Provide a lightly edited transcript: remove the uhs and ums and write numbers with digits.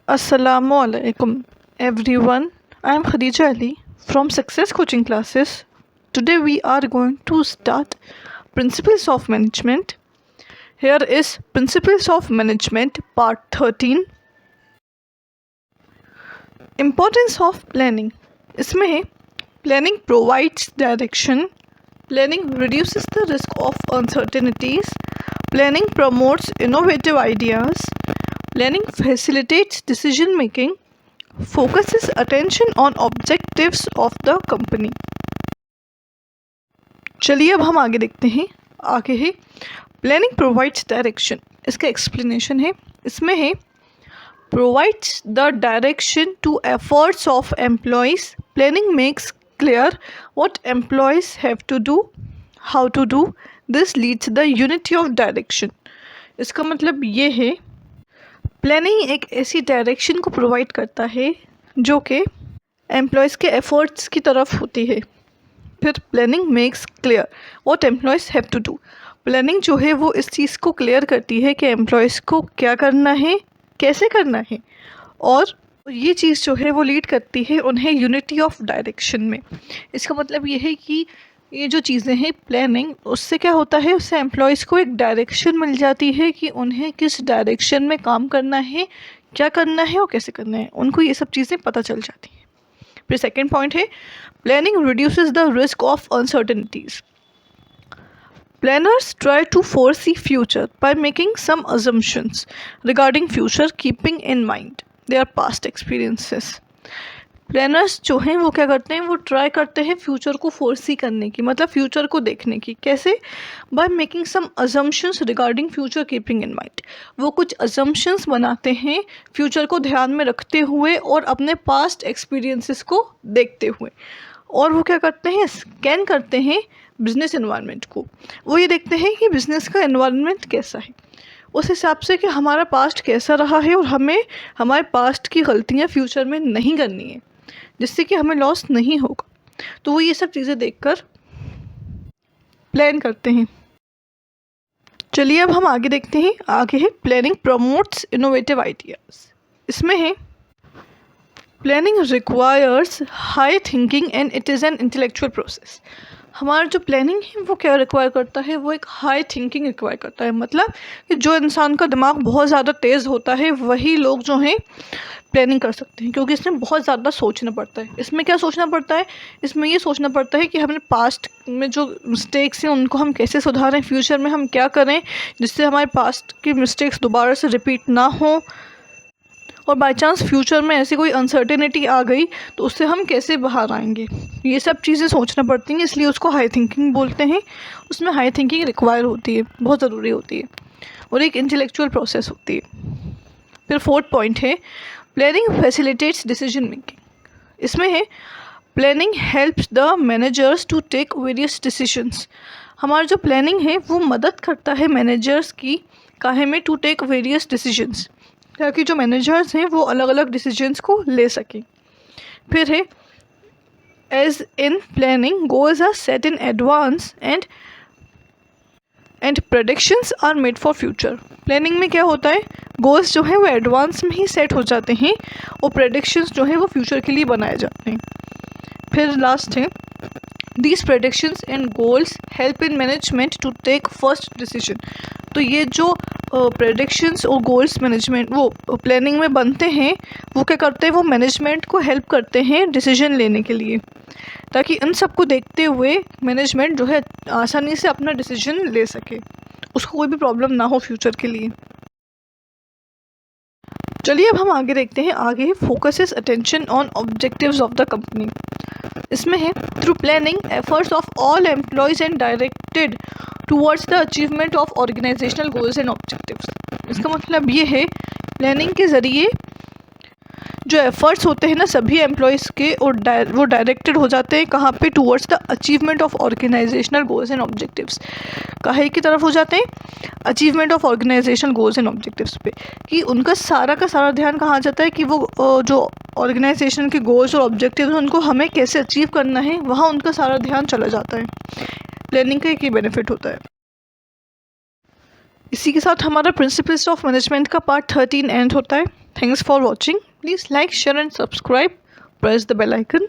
Assalamualaikum everyone. I am Khadija Ali from Success Coaching Classes. Today we are going to start Principles of Management. Here is Principles of Management Part 13. Importance of Planning. इसमें है Planning provides direction. Planning reduces the risk of uncertainties. Planning promotes innovative ideas. Planning facilitates decision making. Focuses attention on objectives of the company. चलिए अब हम आगे देखते हैं. आगे है प्लानिंग प्रोवाइड्स डायरेक्शन. इसका एक्सप्लेनेशन है. इसमें है provides the direction to efforts of employees. Planning makes clear what employees have to do, how to do. This leads the unity of direction. इसका मतलब ये है प्लानिंग एक ऐसी डायरेक्शन को प्रोवाइड करता है जो कि एम्प्लॉयज़ के एफर्ट्स की तरफ होती है. फिर planning makes clear what employees have to do. Planning जो है वो इस चीज़ को क्लियर करती है कि एम्प्लॉयज़ को क्या करना है, कैसे करना है, और ये चीज़ जो है वो लीड करती है उन्हें यूनिटी ऑफ डायरेक्शन में. इसका मतलब ये है कि ये जो चीज़ें हैं प्लानिंग, उससे क्या होता है, उससे एम्प्लॉयज़ को एक डायरेक्शन मिल जाती है कि उन्हें किस डायरेक्शन में काम करना है, क्या करना है और कैसे करना है. उनको ये सब चीज़ें पता चल जाती हैं. फिर सेकेंड पॉइंट है planning reduces the risk of uncertainties. Planners try to foresee future by making some assumptions regarding future, keeping in mind their past experiences. Planners जो हैं वो क्या करते हैं, वो ट्राई करते हैं फ्यूचर को फोरसी करने की, मतलब फ्यूचर को देखने की. कैसे? By making some assumptions regarding future keeping in mind. वो कुछ अजम्पशंस बनाते हैं फ्यूचर को ध्यान में रखते हुए और अपने पास्ट एक्सपीरियंसेस को देखते हुए. और वो क्या करते हैं, स्कैन करते हैं बिजनेस एनवायरनमेंट को. वो ये देखते हैं कि बिज़नेस का एनवायरनमेंट कैसा है, उस हिसाब से कि हमारा पास्ट कैसा रहा है और हमें हमारे पास्ट की गलतियाँ फ्यूचर में नहीं करनी है जिससे कि हमें लॉस नहीं होगा. तो वो ये सब चीज़ें देखकर प्लान करते हैं. चलिए अब हम आगे देखते हैं. आगे है प्लानिंग प्रमोट्स इनोवेटिव आइडियाज़. इसमें है planning requires high thinking and it is an intellectual process. हमारा जो प्लानिंग है वो क्या रिक्वायर करता है, वो एक हाई थिंकिंग रिक्वायर करता है. मतलब कि जो इंसान का दिमाग बहुत ज़्यादा तेज़ होता है वही लोग जो हैं प्लानिंग कर सकते हैं, क्योंकि इसमें बहुत ज़्यादा सोचना पड़ता है. इसमें क्या सोचना पड़ता है, इसमें ये सोचना पड़ता है कि हमने पास्ट में जो मिस्टेक्स हैं उनको हम कैसे सुधारें, फ्यूचर में हम क्या करें जिससे हमारे पास्ट की मिस्टेक्स दोबारा से रिपीट ना हो, और बाई चांस फ्यूचर में ऐसी कोई अनसर्टेनिटी आ गई तो उससे हम कैसे बाहर आएंगे. ये सब चीज़ें सोचना पड़ती हैं, इसलिए उसको हाई थिंकिंग बोलते हैं. उसमें हाई थिंकिंग रिक्वायर होती है, बहुत ज़रूरी होती है, और एक इंटेलेक्चुअल प्रोसेस होती है. फिर फोर्थ पॉइंट है प्लानिंग फैसिलिटेट्स डिसीजन मेकिंग. इसमें है planning helps the managers to take various decisions. हमारा जो प्लानिंग है वो मदद करता है मैनेजर्स की काहे में, टू टेक वेरियस डिसीजंस, ताकि जो मैनेजर्स हैं वो अलग अलग डिसीजंस को ले सकें. फिर है as in planning goals are set in advance and predictions are made for future. Planning में क्या होता है, गोल्स जो हैं वो एडवांस में ही सेट हो जाते हैं और प्रेडिक्शंस जो हैं वो फ्यूचर के लिए बनाए जाते हैं. फिर लास्ट है these predictions and goals help in management to take first decision. तो ये जो प्रेडिक्शंस और गोल्स मैनेजमेंट वो प्लानिंग में बनते हैं, वो क्या करते हैं, वो मैनेजमेंट को हेल्प करते हैं डिसीजन लेने के लिए, ताकि इन सब को देखते हुए मैनेजमेंट जो है आसानी से अपना डिसीजन ले सके, उसको कोई भी प्रॉब्लम ना हो फ्यूचर के लिए. चलिए अब हम आगे देखते हैं. आगे focuses attention on objectives of the company. इसमें है through planning efforts of all employees and directed towards the achievement of organisational goals and objectives. इसका मतलब ये है प्लानिंग के ज़रिए जो एफर्ट्स होते हैं ना सभी एम्प्लॉयज़ के, और वो डायरेक्टेड हो जाते हैं कहाँ पे, towards the achievement of organisational goals and objectives. काहे की तरफ हो जाते हैं, achievement of organisational goals and objectives पे, कि उनका सारा का सारा ध्यान कहाँ जाता है कि वो जो ऑर्गेनाइजेशन के गोल्स और ऑब्जेक्टिव्स हैं उनको हमें कैसे अचीव करना है, वहाँ उनका सारा ध्यान चला जाता है. प्लानिंग का एक ही बेनिफिट होता है. इसी के साथ हमारा प्रिंसिपल्स ऑफ मैनेजमेंट का पार्ट 13 एंड होता है. Thanks for watching. Please like, share and subscribe. Press the bell icon.